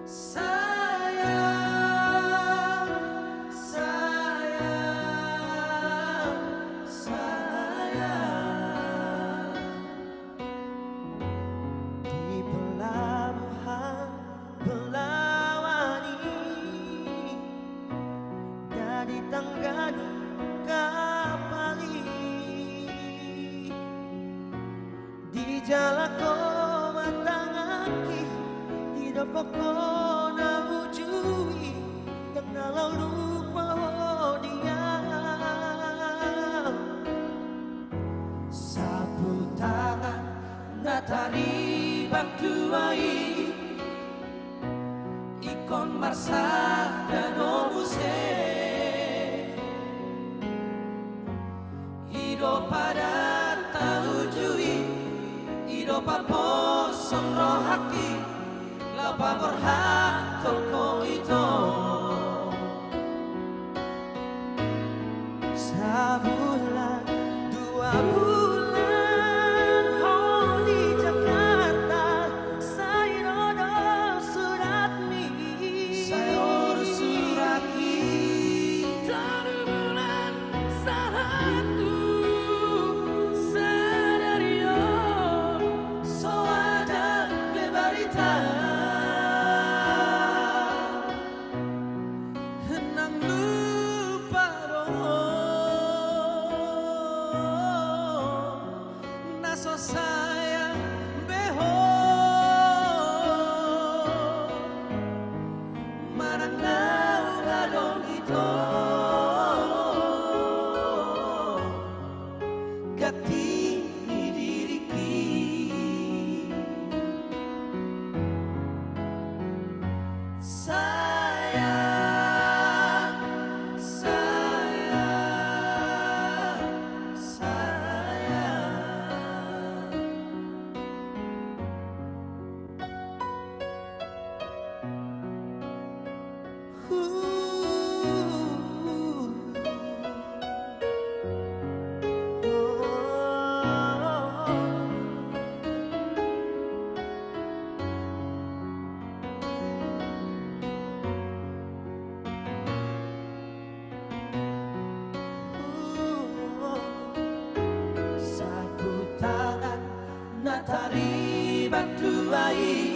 Sayang, sayang, sayang. Di pelabuhan Belawani, dari tanggani kapali, di jalan kau matangaki, hidup aku na ujui, yang lalu lupa dia. Sapu tangan natari baktuai, ikon marsa dan omuse, hidup pada taujui, hidup apa sonro haki, lapa berhak toko itu. Sebulan, 2 bulan, oh di Jakarta, saya rodo suratmi, dari bulan satu, sadario, so ada beberita, henang lupa naso sayang beho, maranau gadong ito, gati diriki. Sayang, sayang, sayang. Sapu tangan natari baktuai,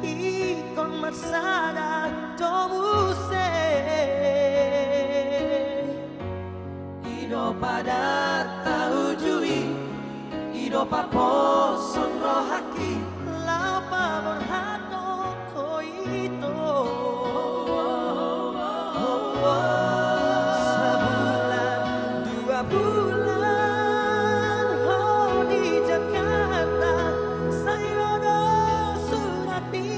ikon marsada tomuse, hidup pada taujui, hidup apa sonro haki, lapa berhak toko itu. Sebulan, 2 bulan, oh di Jakarta, saya rodo suratmi,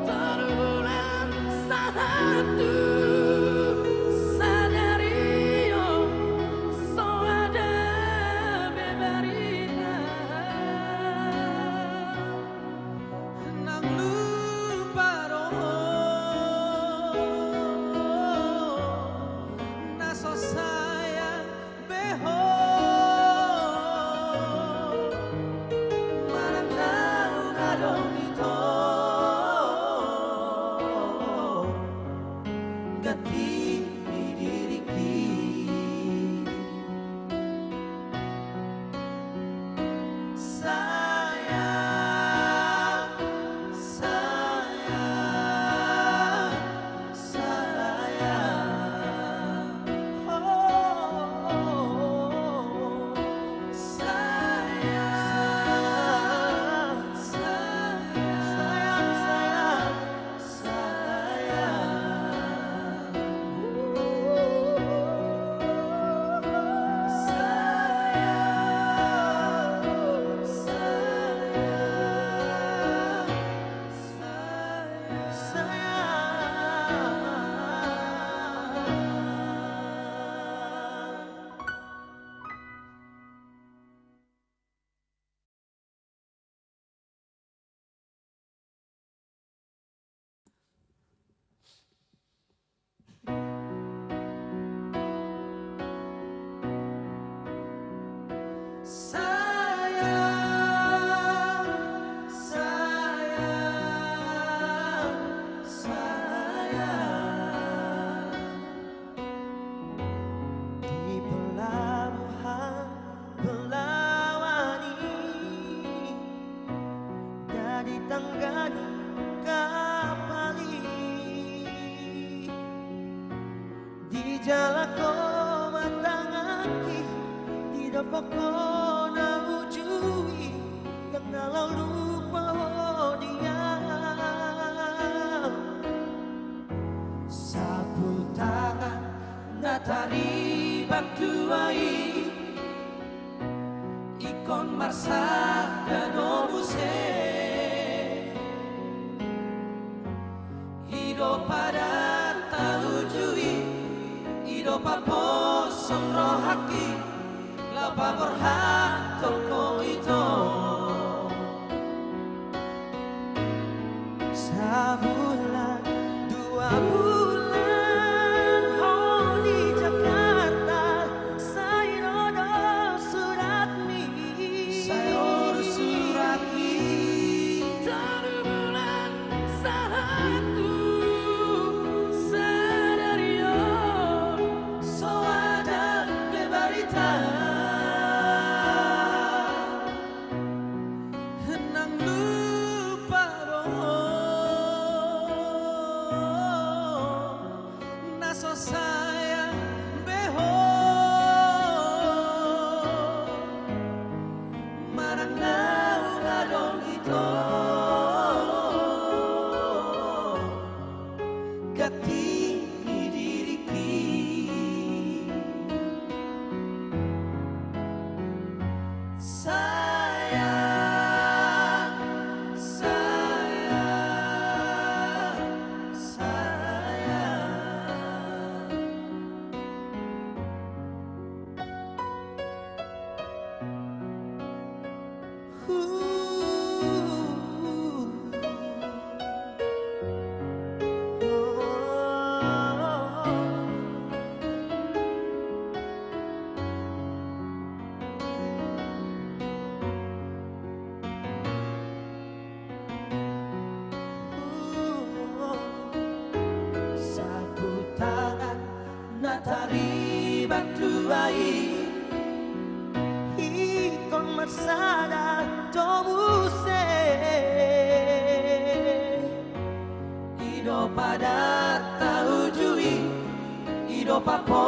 dari bulan satu, sadario, so ada jala ko matangaki di dapat ko na ujui yang ngalau lupa dia sapu tangan natari bantuai ikon marsa dan obuse hidup pada tahujui hidup apa somro haki lapa berhak toko itu sebulan 2 bulan oh di Jakarta saya ada surat mi terbulan satu sadario so ada beberita henang lupa naso sayang beho marang nau ngadong ito gati ni diriki sayang sayang sayang sapu tangan natari bantuai ikon marsada tobuse hidup pada tahujui hidup apa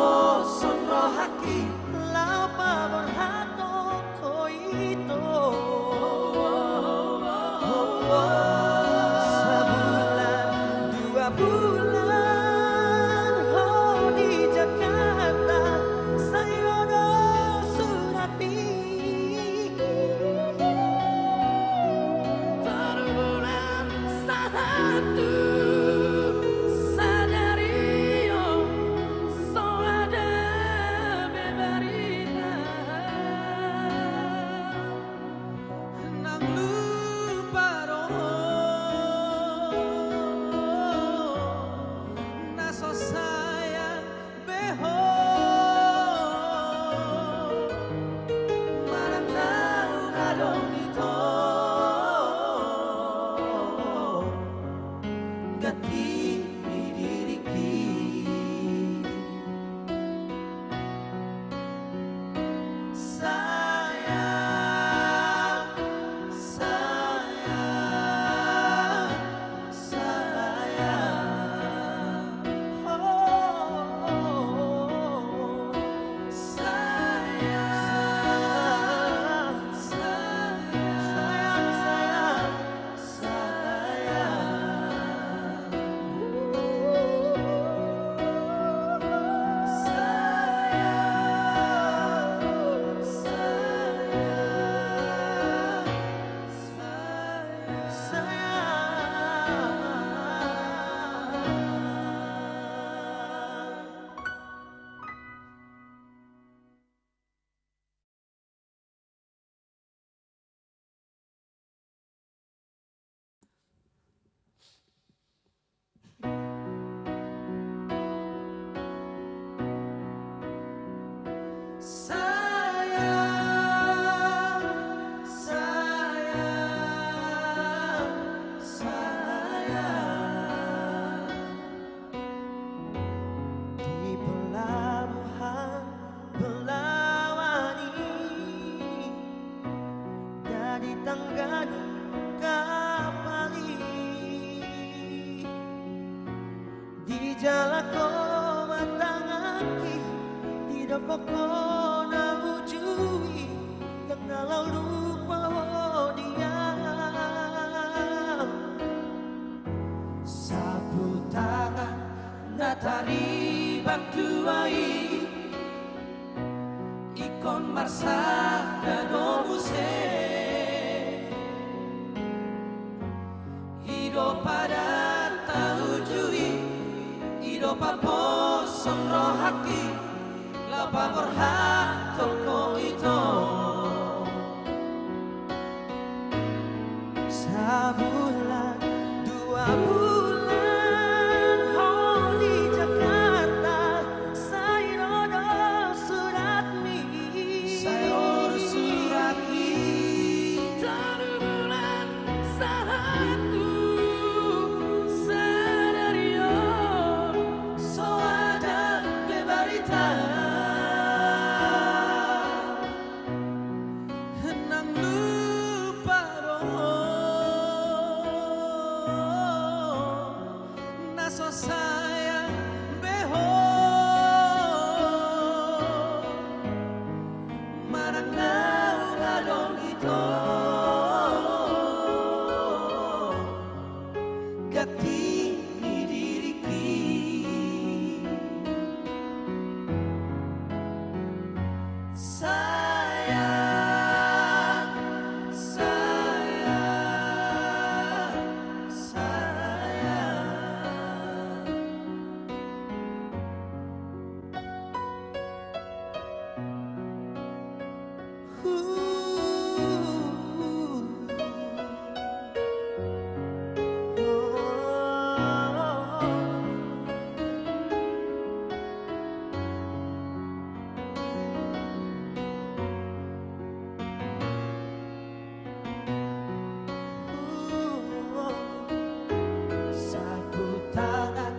sonro haki lapa berhato koito sebulan 2 bulan oh di Jakarta saya ada surat terbulan satu sadario so ada beberita nang lupa naso sayang beho marang nau ngadong ito gati ni diriki sayang sayang sayang oh sayang sayang sayang di pelabuhan Belawani dari tanggani kapali di jala ko matangaki Tidak pokok na ujui yang ngalau lupa dia sapu tangan natari baktuai ikon marsa dadomuse hidup pada taujui hidup apa sonro haki lapa berhak toko itu sebulan 2 bulan oh di Jakarta saya surat mi taruh bulan satu sadario so ada beberita nang lupa naso sayang beho marang ngadong ito gati ni diriki sayang sayang sayang sapu tangan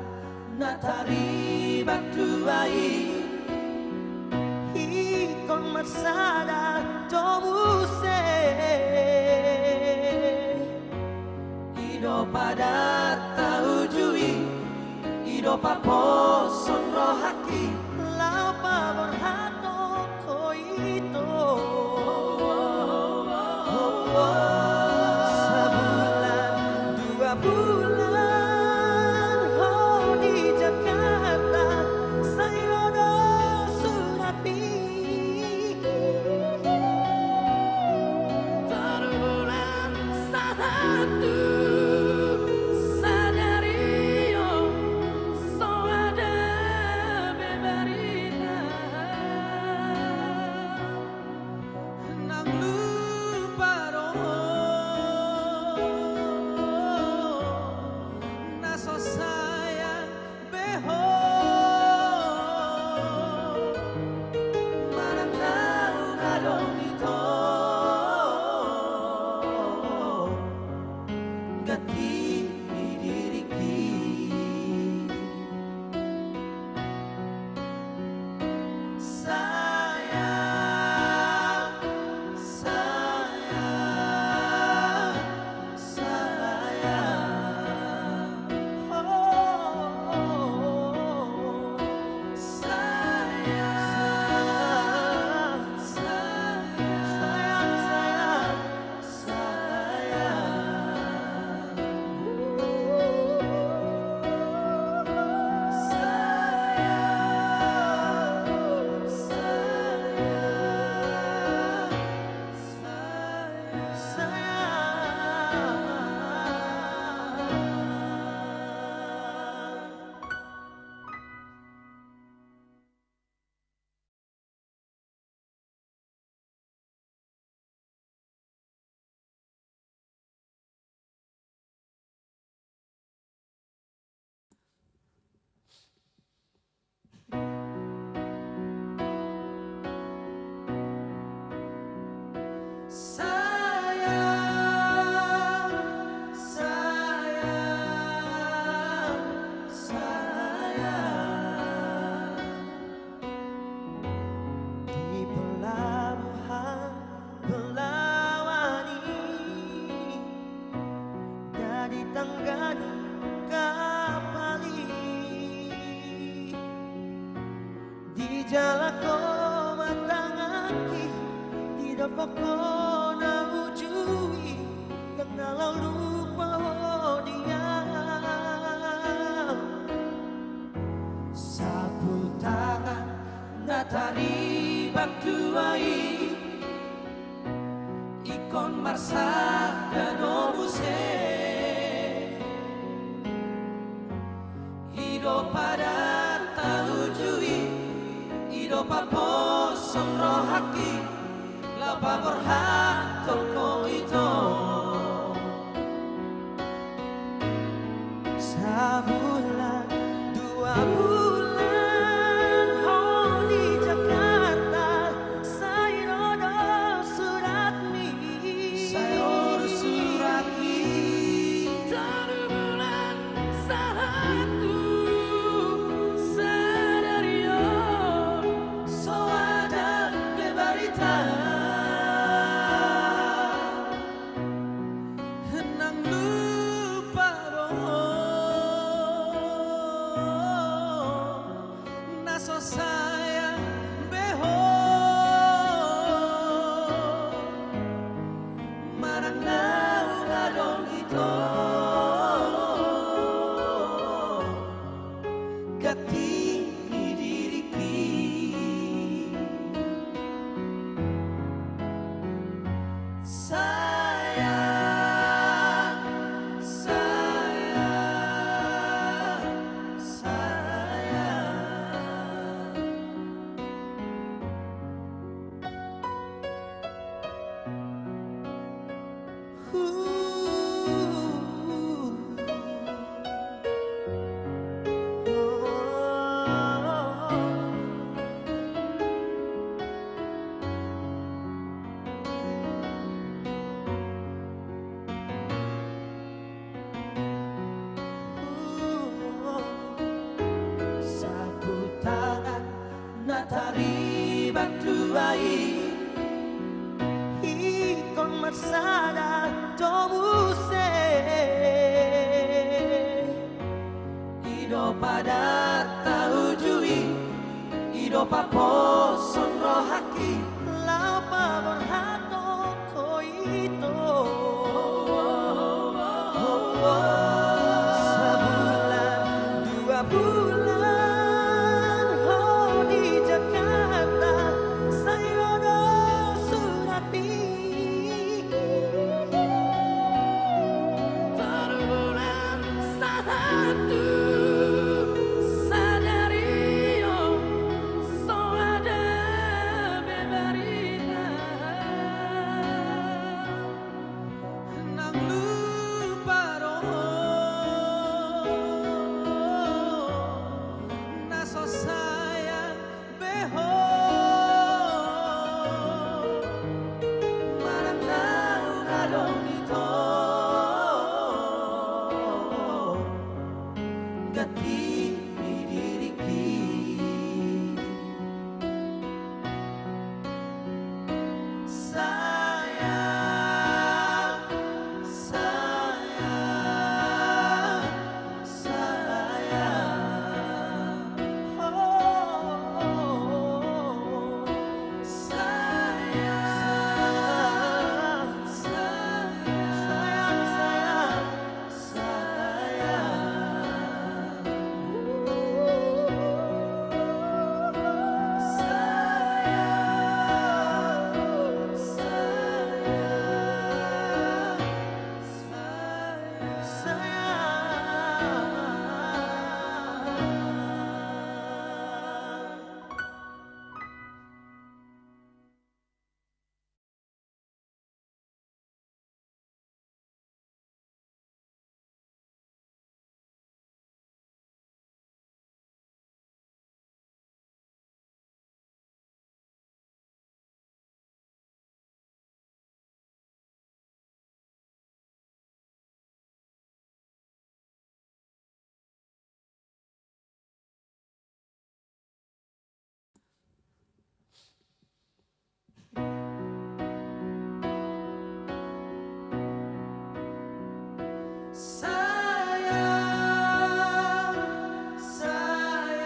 natari baktuai ikon marsada tomuse hidup pada taujui hidup apa sonro haki lapa berhak toko itu sebulan 2 bulan oh di Jakarta saya surat mi taruh bulan satu sadario so ada beberita nang lupa naso sayang beho marang ngadong ito pokona ujui kenal lupa dia sapu tangan natari baktuai ikon marsa dan obuse hidup pada tahujui hidup apa somro haki lapa berhak toko itu sebulan 2 bulan oh di Jakarta saya surat mi terbulan satu sadario so ada beberita nang lupa naso sayang beho marang nau gadong ito gati ni diriki sayang sayang sayang sapu tangan natari baktuai ikon marsada tobuse hidup pada tahujui hidup apa sonro haki lapa berhato koito sebulan 2 bulan oh di Jakarta saya surat terbulan satu sadario so ada beberita nang lupa naso sayang beho marang nau gadong ito gati ni diriki sayang sayang sayang oh sayang sayang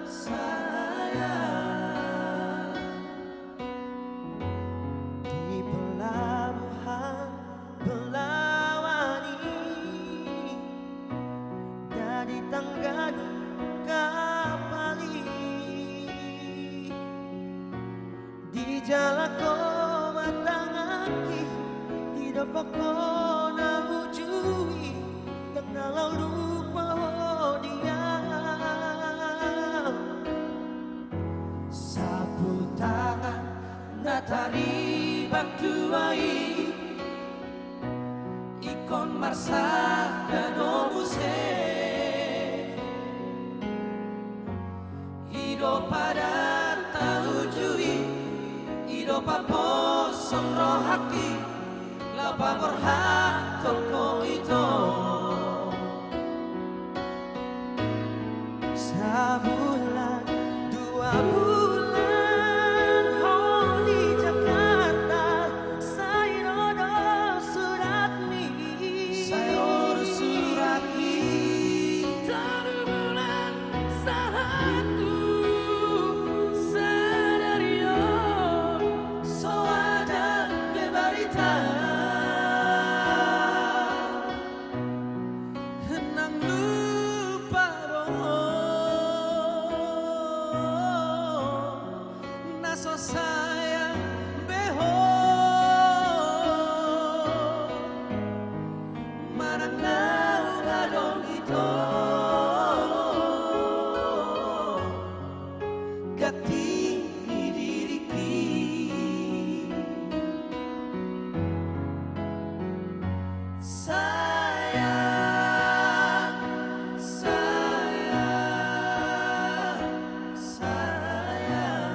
sayang pokona hujui kenal lupa dia sapu tangan natari baktuai ikon marsa danomuse Ido pada tahujui Ido paposon rohaki Lapa berhak toko itu Sebulan, 2 bulan Oh di Jakarta Saya surat ni Saya surat ni Terbulan satu Sadario So ada beberita Henang lupa Naso sayang beho Maranau adong ito Gati diriki Sayang, sayang, sayang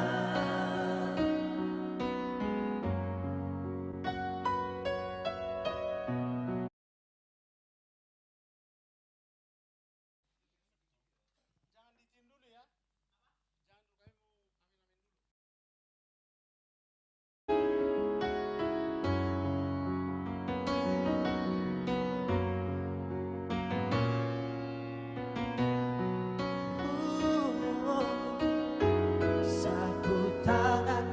Sapu tangan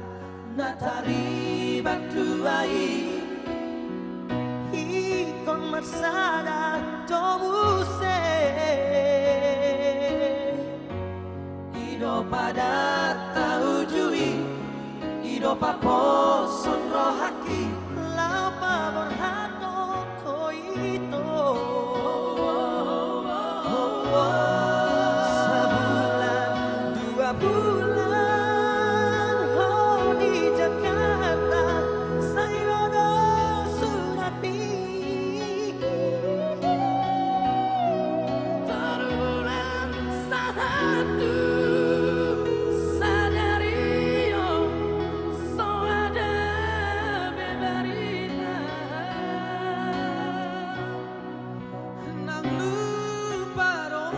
natari baktuai Ikon marsada tomuse Ido pada tahujui Ido paposon rohaki Lapa berhato koito Sebulan, 2 bulan Oh di Jakarta Saya surat ni Terbulan satu Sadario So ada beberita Nang lupa roh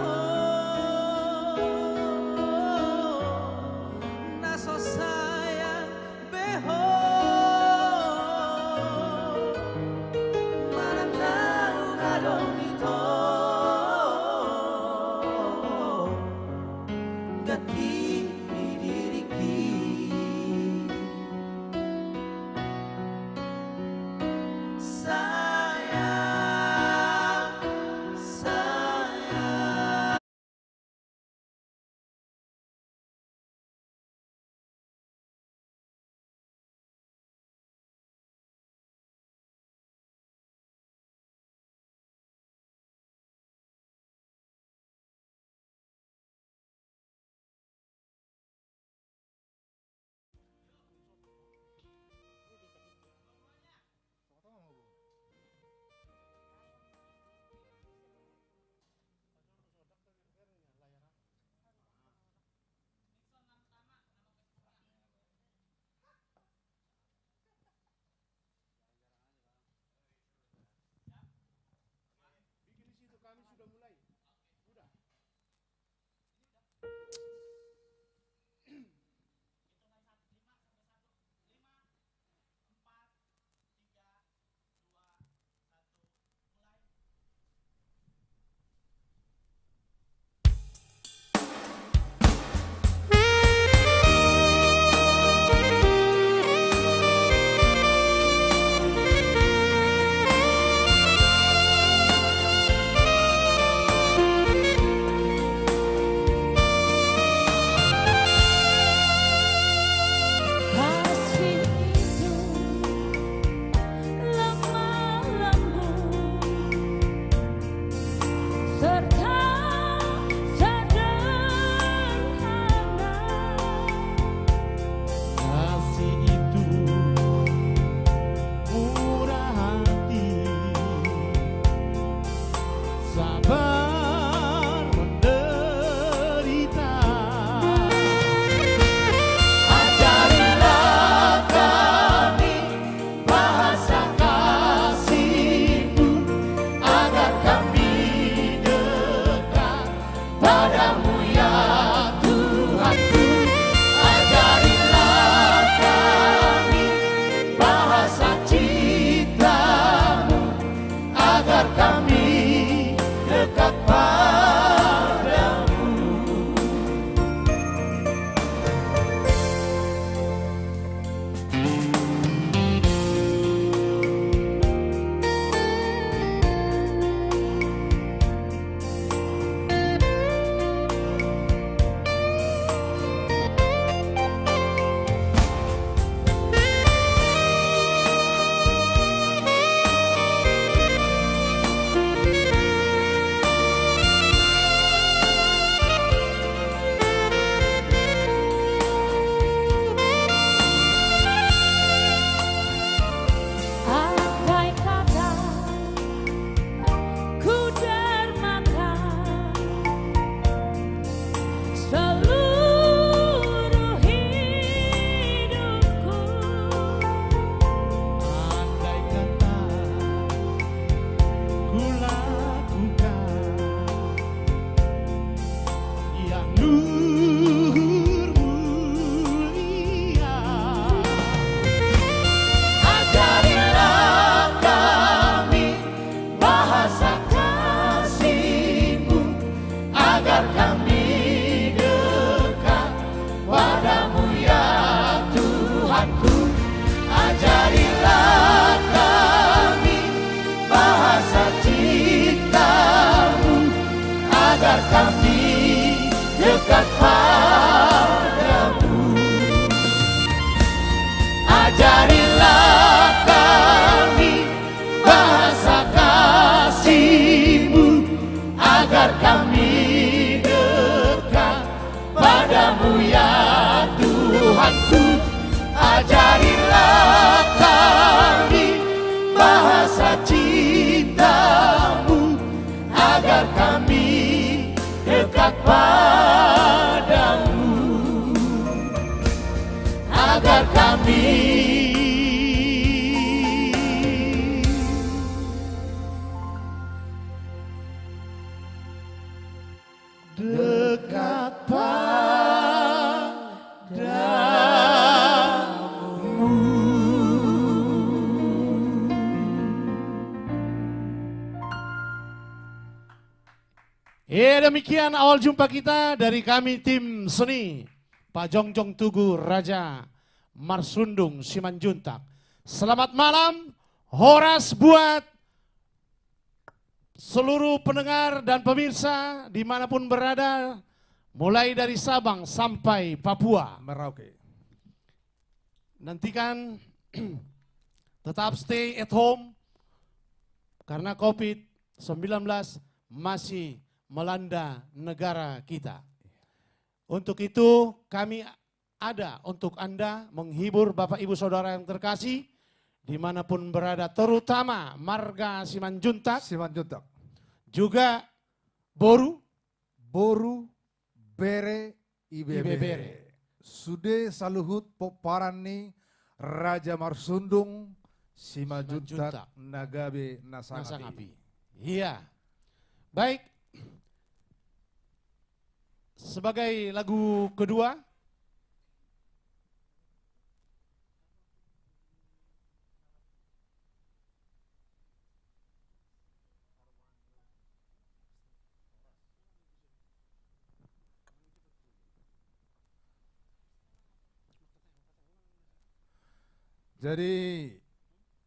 rasa cintamu agar kami dekat padamu, agar kami dekat Ya, demikian awal jumpa kita dari kami tim seni Pak Jongjong Tugu Raja Marsundung Simanjuntak. Selamat malam, horas buat seluruh pendengar dan pemirsa dimanapun berada, mulai dari Sabang sampai Papua, Merauke. Nantikan tetap stay at home karena COVID-19 masih melanda negara kita. Untuk itu kami ada untuk Anda menghibur Bapak Ibu Saudara yang terkasih dimanapun berada, terutama marga Simanjuntak, juga Boru, Bere, Ibebere. Sude saluhut poparani Raja Marsundung Simanjuntak Nagabe Nasangapi. Iya. Baik. Sebagai lagu kedua, jadi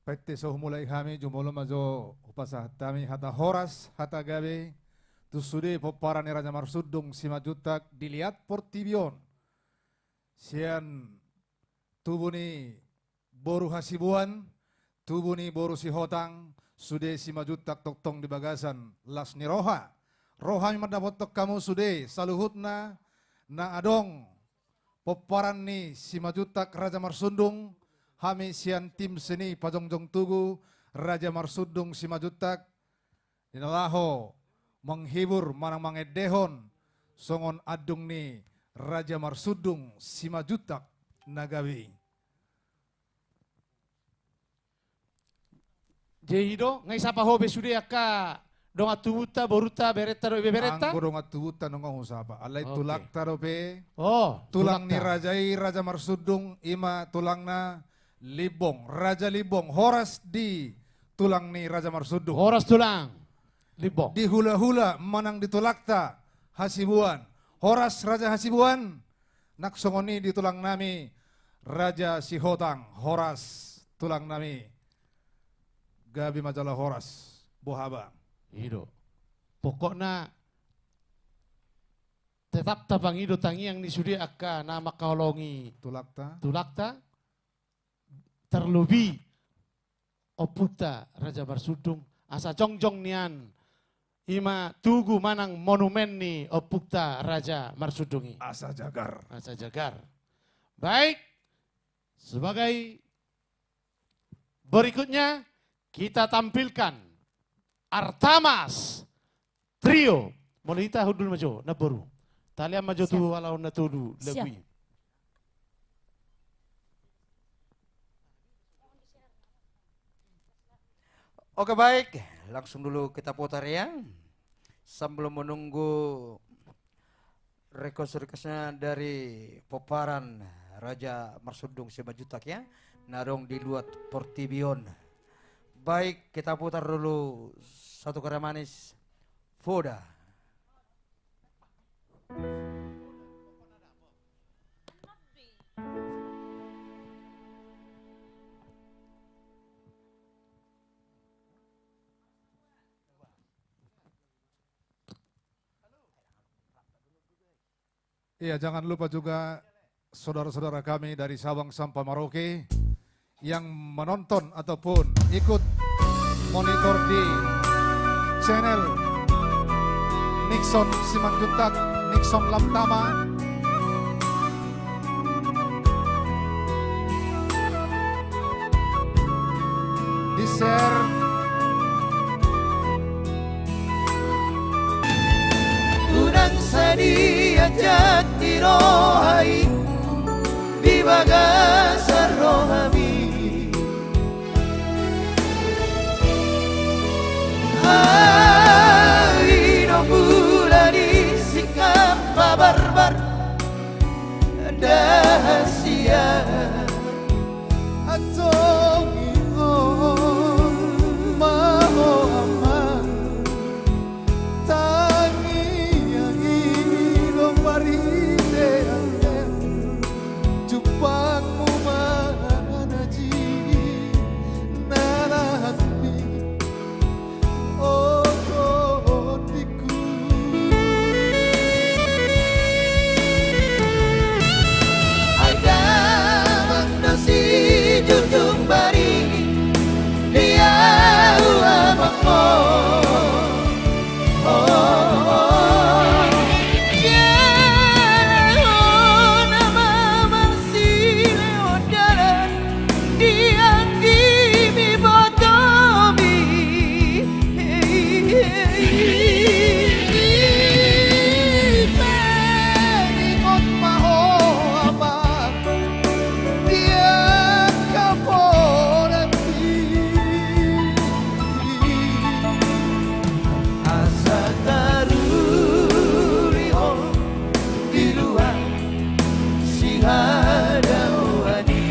PT soh mulai kami jumolo majo upasa hatami hata horas hata gabe tu sude poparani Raja Marsundung Simanjuntak dilihat portibion sian tubuni boru hasibuan tubuni boru si hotang sude Simanjuntak toktong di bagasan las ni roha mendapat tok kamu sude saluhutna na adong poparani Simanjuntak Raja Marsundung kami sian tim seni Pak Jongjong Tugu Raja Marsundung Simanjuntak dinalaho menghibur manang mangedehon songon adung ni Raja Marsundung Simanjuntak Nagawi. Jehido ngai sapa hobe sude aka dong atubuta boruta bereta do bereta. Anggo dong atubuta nongong usapa. Alai Oke. tulakta dope. Oh, Tulang ni tulakta. Rajai Raja Marsundung ima tulangna Libong, Raja Libong, horas di tulang ni Raja Marsundung. Horas tulang. Libong. Di hula-hula manang ditulakta Hasibuan. Horas Raja Hasibuan. Naksongoni di tulang nami Raja Sihotang. Horas tulang nami Gabi Majalah Horas Bohaba. Hido. Pokoknya tetap tabang hido tangi yang disudi akka nama kaolongi Tulakta. tulakta terlebih oputa Raja Marsundung asa jongjong nian ima tugu manang monumen ni opukta Raja Marsundungi Asa Jagar. asa jagar. Baik, sebagai berikutnya kita tampilkan Artamas Trio. Molita hudul majo naboru. Talian majo tu walau natudu Siap. lebih. Oke baik, langsung dulu kita putar ya. Sambil menunggu rekonstruksinya dari poparan Raja Marsundung Simanjuntak ya. Narong di luar Portibion. Baik, kita putar dulu satu karya manis. Foda. Iya, jangan lupa juga saudara-saudara kami dari Sabang sampai Merauke yang menonton ataupun ikut monitor di channel Nixon Simanjuntak, Nixon Lamtama. Di share jati rohai bibagasar rohami Aino bulani sikap barbar dahsia Atong ingon maho aman tangi yang ilong marite jupangmu manaji nanahati ototiku ada magnosi junjung bari dia uamako Jalan nama masih lewat jalan dia kimi botomi Peringot maho aman dia kaporati asa taruriho di luar si hadawani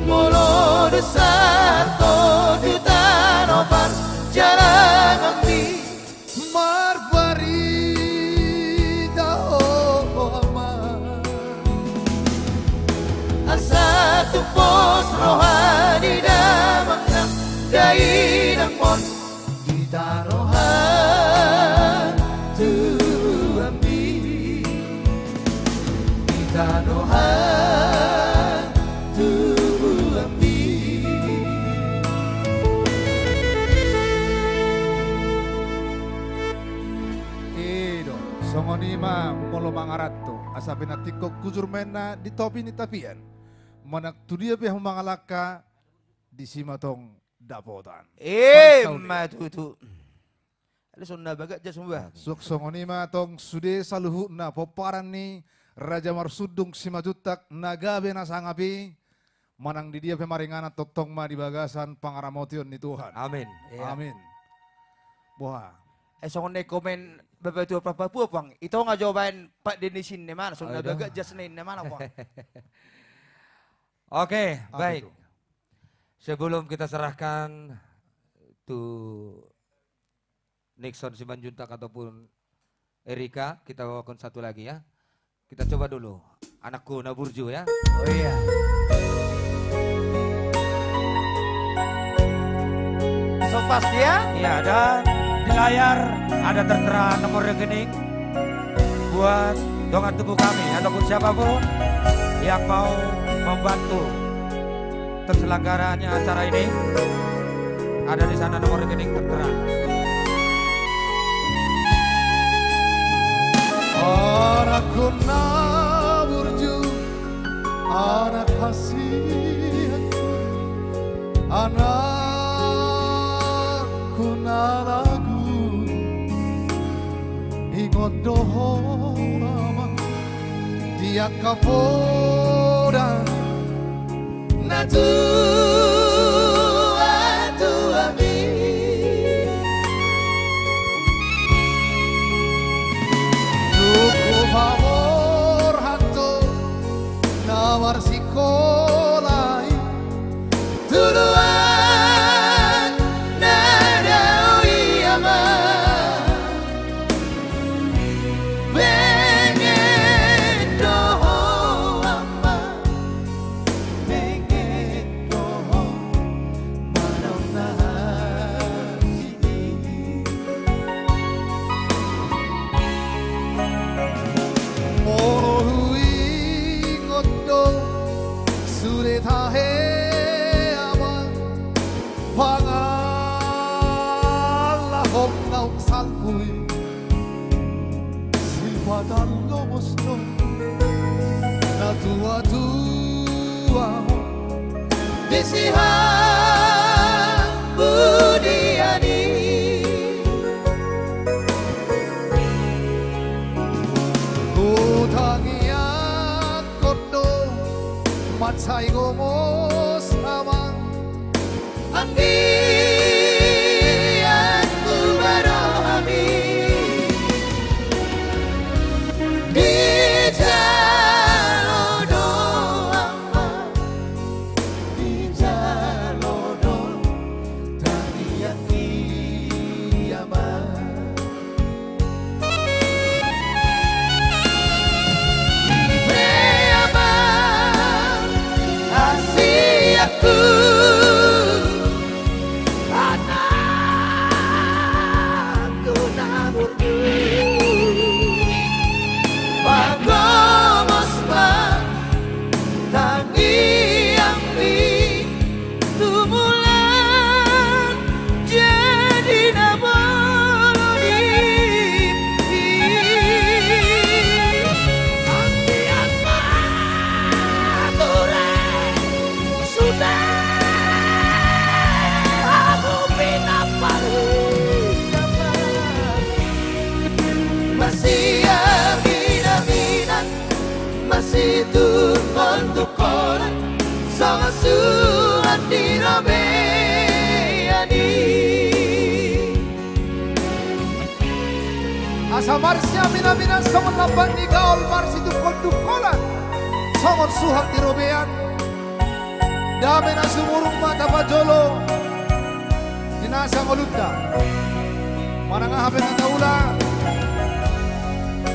molo desato jutaan opan jarang ambi marbarita aman asa tupos rohani damang dai ng mon di taruhan tu ambi di taruhan tu ambi Edo, songonima molo mangarato, asa pinatikok kujur mena di topi ni tapian. Manak tudia pihak mangalaka di simatong dapotan. matutu ada sunna bagat jas mbah Suk songonima tong sude saluhu na poparan ni Raja Marsudung simajutak nagabe na sangapi. Manang di dia pemaringana totong ma di bagasan pangaramotion ni Tuhan. Amin. Amin. Wah, songon komen bapak itu apa pang itu nggak jawaban Pak Denisin ne mana sunna Aduh. bagat jas ne mana pang Oke, apa baik. itu? Sebelum kita serahkan to Nixon Simanjuntak ataupun Erika, kita bawakan satu lagi ya. Kita coba dulu. Anakku Naburju ya. oh iya so pasti ya Iya, dan di layar ada tertera nomor rekening buat dongan tubuh kami ataupun siapapun yang mau membantu terselenggaranya acara ini. Ada di sana nomor rekening tertera. Anakku Naburju, anak kasihanku, anakku naragu, ingot doho lama, dia kapoda, natu atu ami Duku favor hanto nawar sikolai Tuluan nadawi ama Pengen doho ama Pengen doho manau nahasini Mohui ngodo sure tahe awan pangala hom nauk salpui silpadan lomosno na tua Disihan budiani Mansaigo mo sama Ambianku berami di jalono ama di jalono tarian kiamat Beaman Asiaku anakku naburku Bagamos pa tangi yang di tumulan jadi naboloni Ambian maturan sudah aku pinapalin masih aminan masih tukon sama surat dirabeyani Asa marsya mina-mina songon laban ni gaol marsi tukol-tukolan songon suhat di robean dame na sumurung mata pajolo dinasa ngolunda manangahapin na taula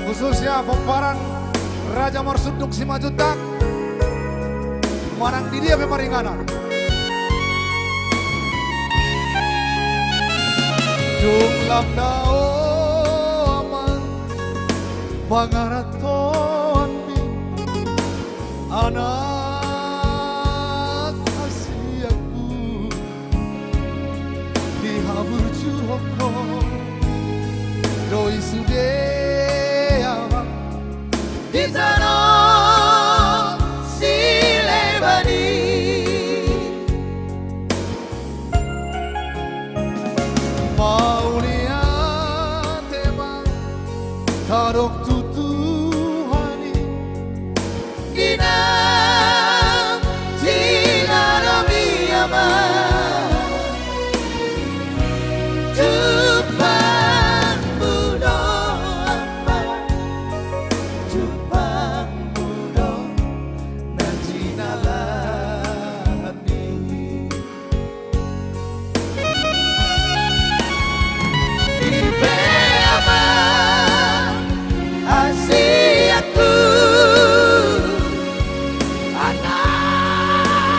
khususnya pemparan Raja Marsudung Simajuntak manang di dia pemaringanan jumlah aman pangaratoan mi anak Asiaku dihabur juhoko doi sudeama di tanah silebani Maulia tema tarok tutuhani Ginam tinarami ama Jepang budo ama Jepang budo najinalani Ibe ama Asiaku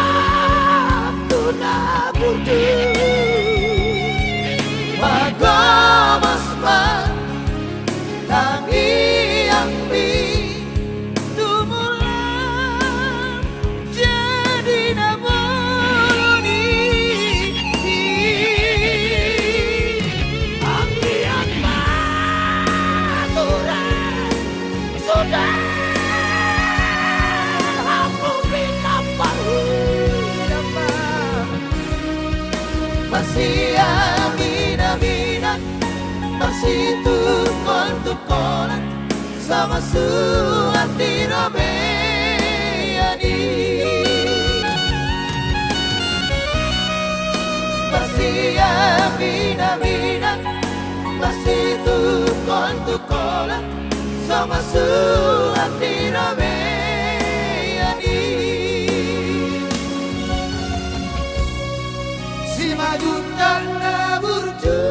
anakku naburdu Magamas man tangi yang di tumulan jadi naboloni Ambian maturan sudah aku pinapalin masih aminan masih tukon sama suat dirabeyani masih aminan masih tukon sama suat dirabeyani si majutan naburju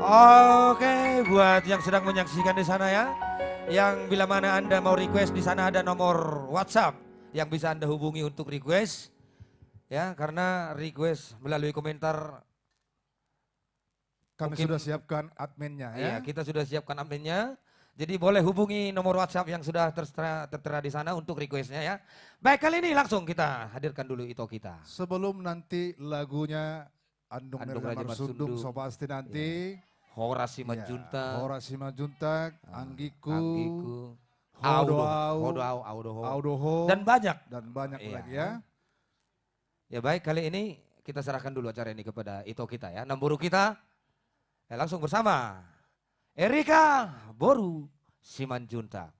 Oke, buat yang sedang menyaksikan di sana ya, yang bila mana Anda mau request di sana ada nomor WhatsApp yang bisa Anda hubungi untuk request. Ya, karena request melalui komentar kami mungkin- sudah siapkan adminnya ya. Iya, kita sudah siapkan adminnya. Jadi boleh hubungi nomor WhatsApp yang sudah tertera di sana untuk requestnya ya. Baik, kali ini langsung kita hadirkan dulu Ito kita. Sebelum nanti lagunya Andung Andung Raja Raja Marsudung Marsudung. so pasti nanti Horasi ya, Manjunta, Horasi Majuntak, Anggiku, Anggiku, Hodoau, Audoho, Audoho, dan banyak. banyak Iya. lagi ya. Ya baik, kali ini kita serahkan dulu acara ini kepada Ito kita ya. Namburu kita, ya langsung bersama Erika Boru Simanjuntak.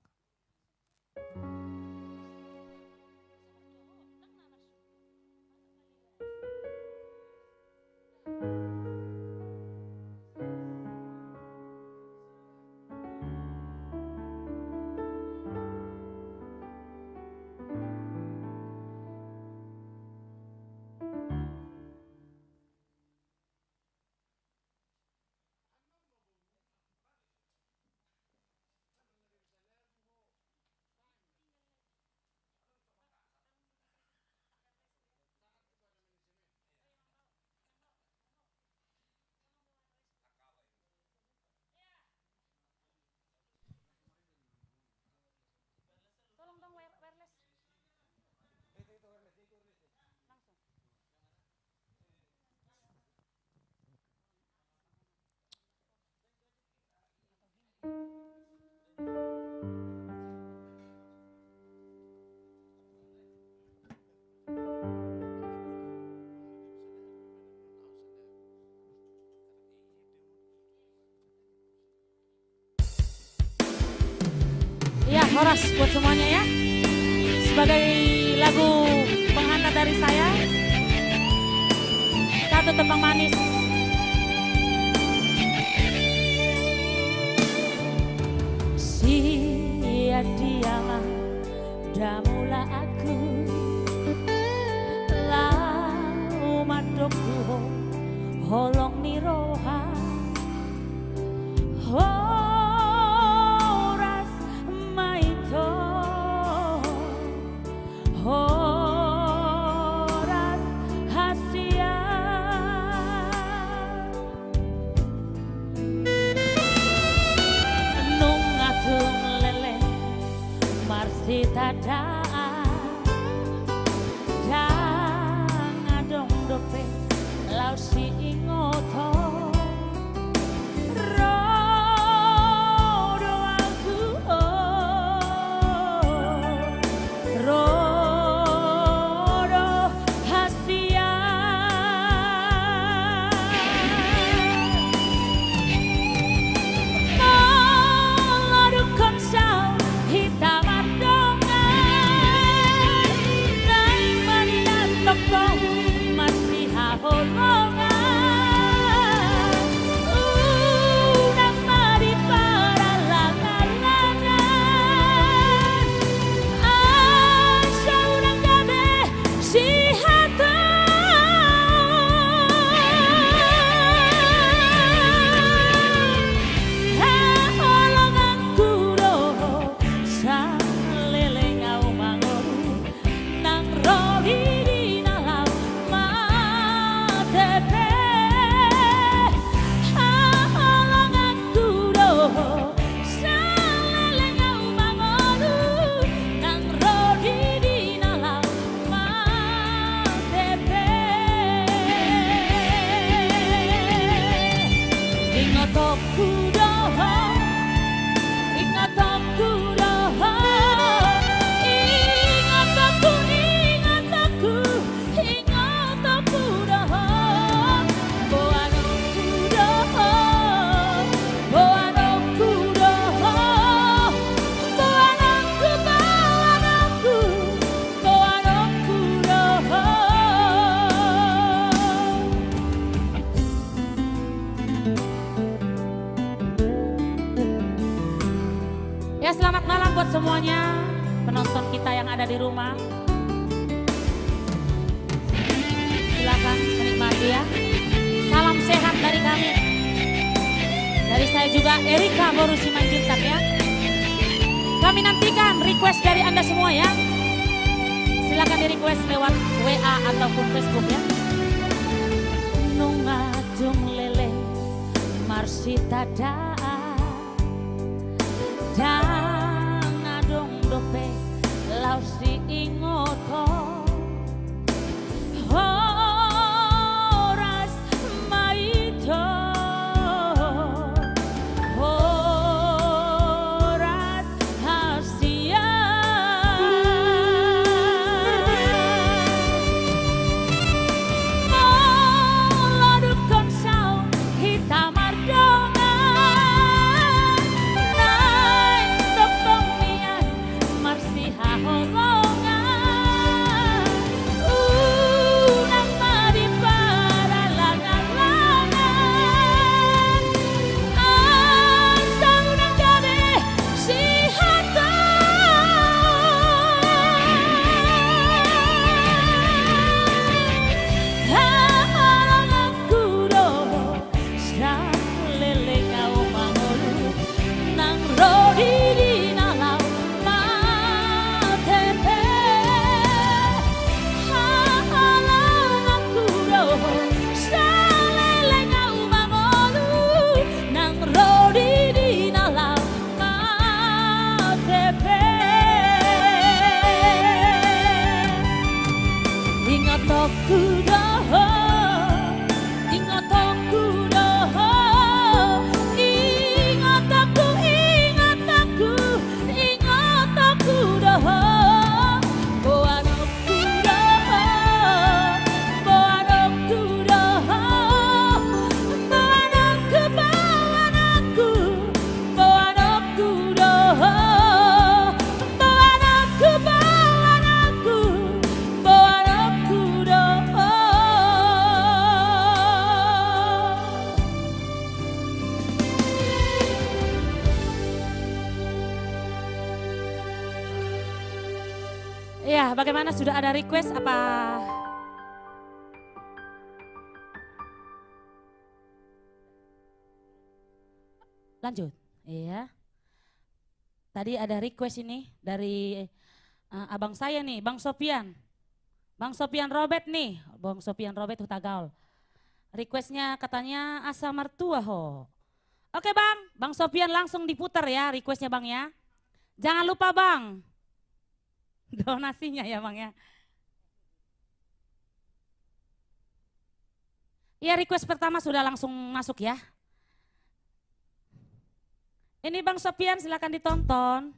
Ya, Horas buat semuanya ya. Sebagai lagu penghantar dari saya, satu tembang manis. Sia-dialah damula aku, lau mandokku holong niroha. Tada jangadong dope lau si ingoto rodo aku rodo hasia maladuk konsau hitam masih haholongan unang mari para langan-langan asa unang gabe si hata haholongan kudo sa leleng au mangoru nang rogi selamat malam buat semuanya penonton kita yang ada di rumah. Silakan menikmati ya. Salam sehat dari kami. Dari saya juga Erika Boru Simanjuntak ya. Kami nantikan request dari Anda semua ya. Silakan di request lewat WA ataupun Facebook ya. Nungadung lele marsita daa jangadong dope lau si ingoto horas maito horas hasia maladuk konsau hitam ardongan Ya, bagaimana, sudah ada request apa? Lanjut. Iya. Tadi ada request ini dari abang saya nih, Bang Sofian. Bang Sofian Robert nih, Bang Sofian Robert Hutagaul. Requestnya katanya asa mertua ho. Oke Bang, Bang Sofian langsung diputar ya requestnya Bang ya. Jangan lupa Bang, donasinya ya Bang ya. Ya request pertama sudah langsung masuk ya. Ini Bang Sofian silakan ditonton.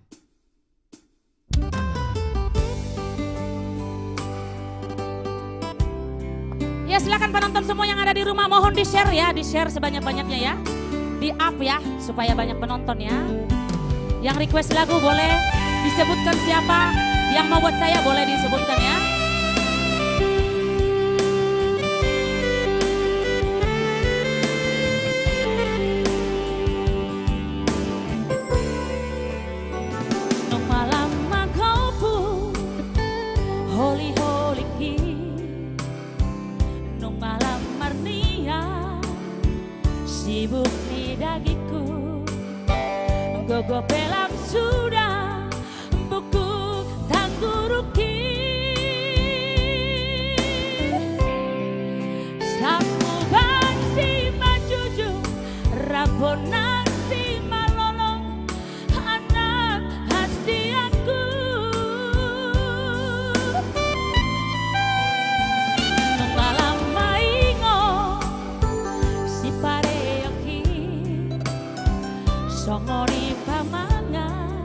Ya silakan penonton semua yang ada di rumah mohon di share ya, di share sebanyak-banyaknya ya. Di up ya supaya banyak penonton ya. Yang request lagu boleh disebutkan siapa, yang mau buat saya boleh disebutkan ya. Sibuk ni dagiku, gogo pelam sudah buku tangguruki. Sapu bansi majuju, rabonan si malolong, anak hati aku. Malam maingo, si pare songori pamangan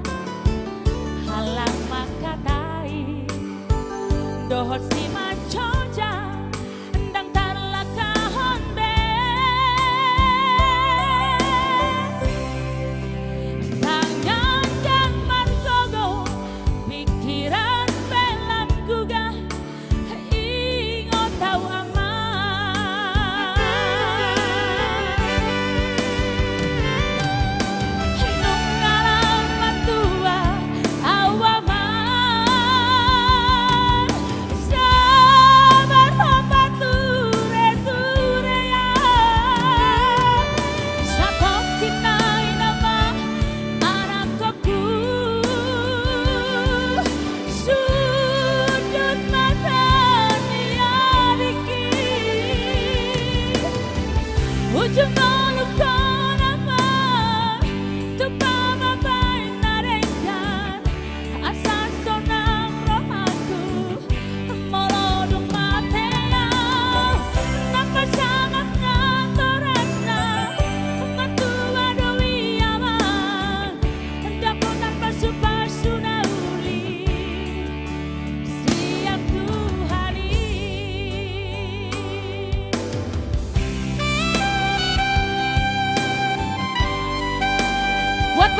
halang makatai dohot si macoja endang tarlaka honde tangan kang margogo pikiran belan gugah ingo tau aman.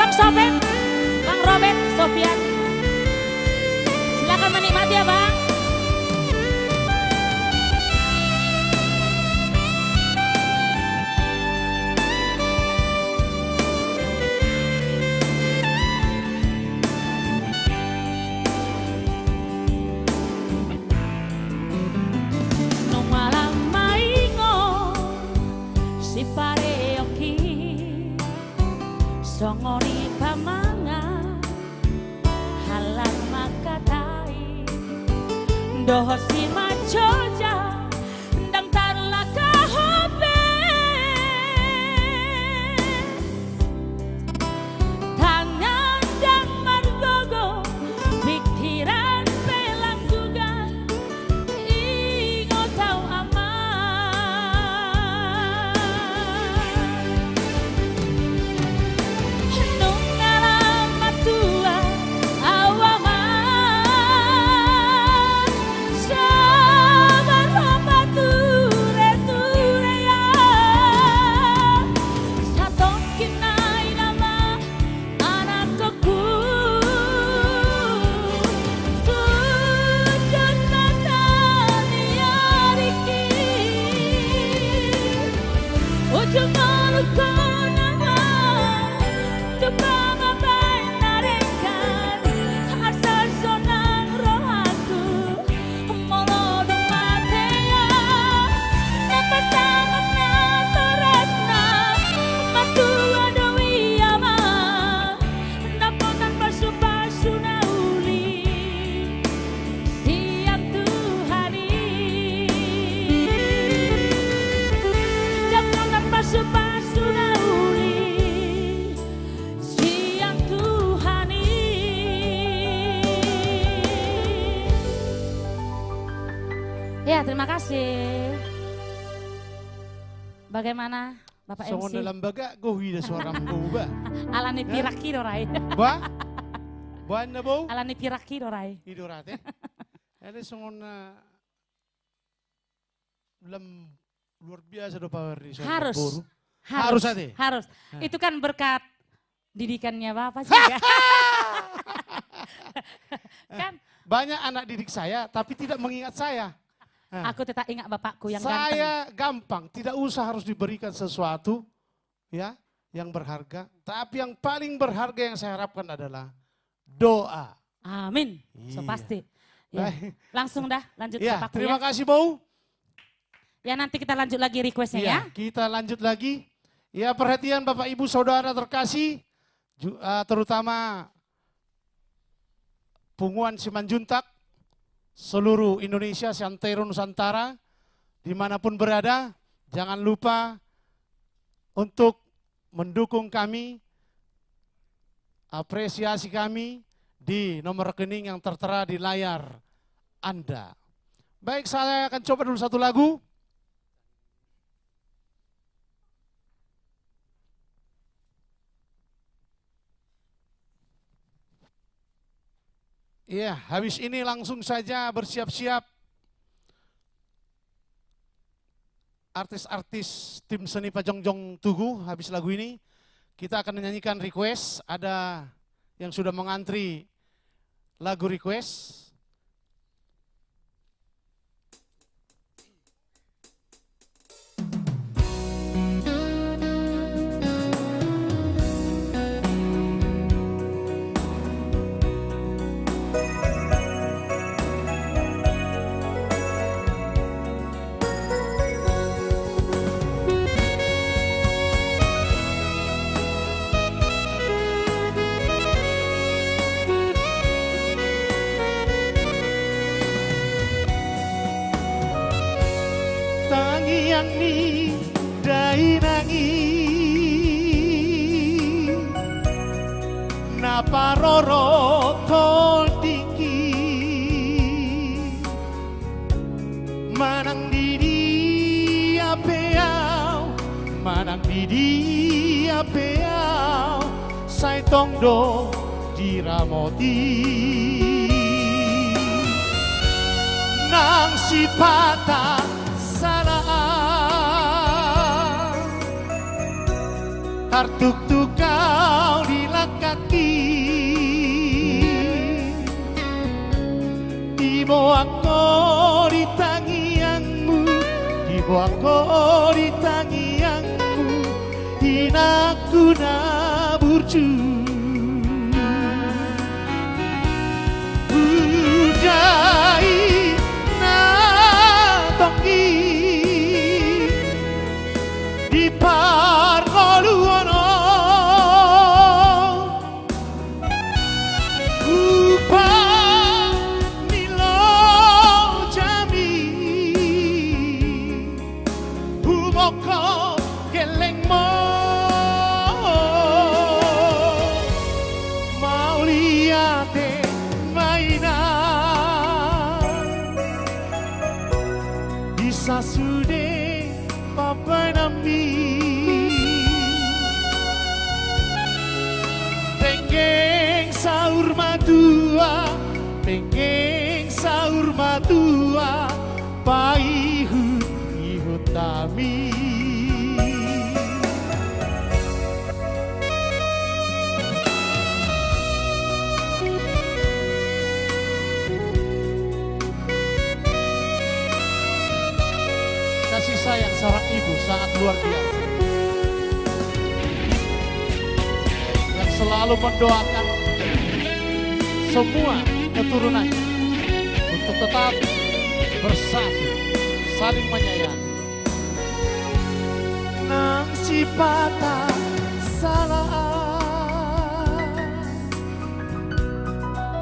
Bang Sofian, Bang Robert Sofian, silakan menikmati ya Bang. No malam maingo, si pareoki, songori pamangan halang makatai doho si macoja ndang tarlaka hobe tangan dan margogo pikiran pelang juga ingo tau aman. Sabar kasih. Bagaimana Bapak Songon MC? dalam baga gohi da suara mbuba. Alani piraki dorai. Ba? Ba na bo? Alani piraki dorai. Idorate. Ada songon lam luar biasa do power di songon Harus. boru. Harus. Ate. Harus. Itu kan berkat didikannya Bapak juga. Kan Banyak anak didik saya tapi tidak mengingat saya. Nah, aku tetap ingat Bapakku yang ganteng. saya gampang, tidak usah harus diberikan sesuatu ya yang berharga. Tapi yang paling berharga yang saya harapkan adalah doa. Amin. So Iya. pasti. Ya. Baik. Langsung dah lanjut Ya, Bapakku terima ya. kasih Bau. Ya nanti kita lanjut lagi requestnya ya. Kita lanjut lagi. Ya, perhatian Bapak Ibu Saudara terkasih, terutama Punguan Simanjuntak, seluruh Indonesia, Santero Nusantara, dimanapun berada, jangan lupa untuk mendukung kami, apresiasi kami di nomor rekening yang tertera di layar Anda. Baik, saya akan coba dulu satu lagu. Iya, habis ini langsung saja bersiap-siap artis-artis tim seni Pajongjong Tugu. Habis lagu ini kita akan menyanyikan request. Ada yang sudah mengantri lagu request. Tangiang ni dainangi naparoro tol tinggi manang didi apeau manang didi apeau sai tongdo diramoti nang sipata salah tartuk kau di kaki dibawa kau di tangianmu dibawa kau di tangianmu hinaku naburju budai na toki di pargoluano upa nilo jami umoko gelengmo mau liate mainan bisa sude papa nami pengen sahur matua paihu ihutami kasih sayang seorang ibu sangat luar biasa yang selalu mendoakan semua keturunannya untuk tetap bersatu, saling menyayangi. Nang sipata salah,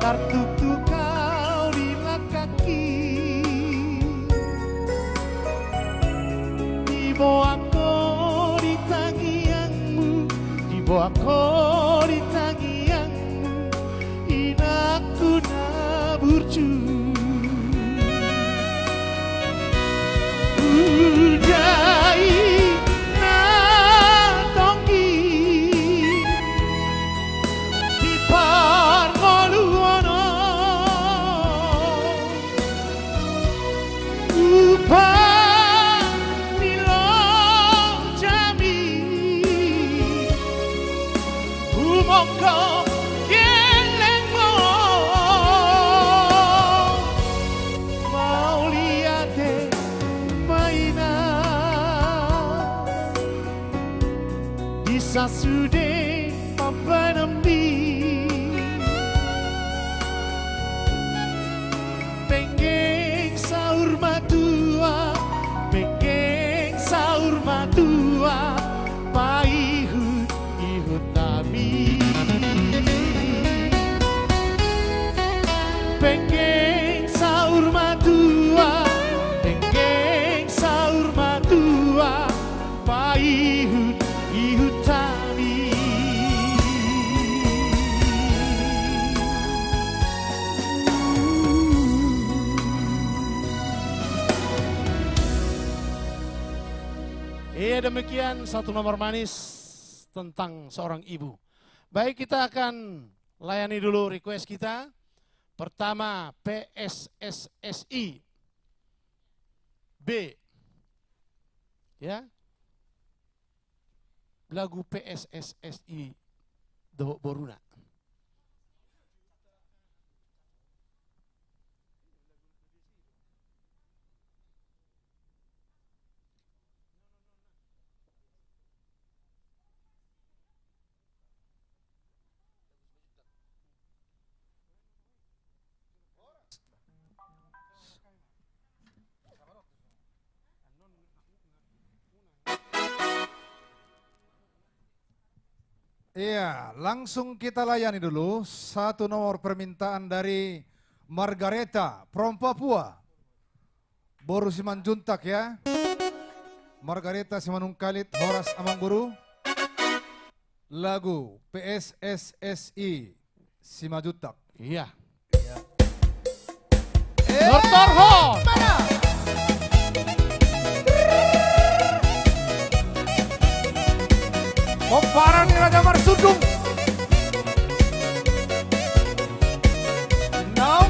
tertutup kau di kaki, dibawa kau di tangianmu, dibawa kau di tangianmu, inaku naburju. mongko geleng mo mau lihat mainan bisa sudah apa nambi pengen sahur matua paihut ihut nami pengen sahur matua paihut ihut nami. Demikian satu nomor manis tentang seorang ibu. Baik, kita akan layani dulu request kita. Pertama PSSSI B. Ya. Lagu PSSSI Do Boruna. Iya, langsung kita layani dulu satu nomor permintaan dari Margareta from Papua. Boru Simanjuntak ya. Margareta Simanungkalit Horas Amangguru. Lagu PSSSI Simanjuntak. Iya. Dr. Ho. Komparan Raja Marsudung. Nam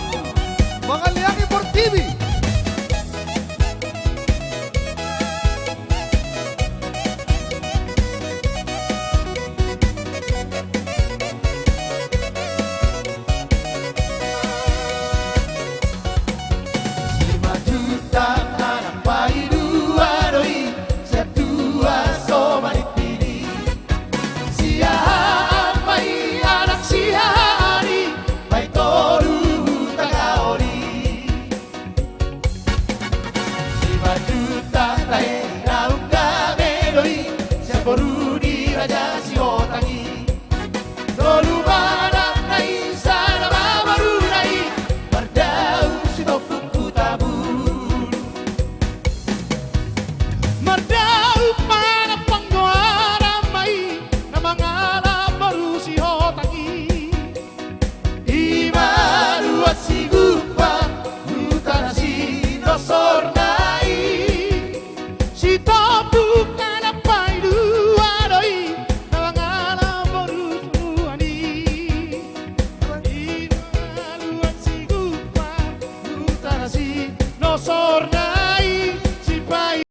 Mangaliangi Portivi. Raja Sihotangi Dolu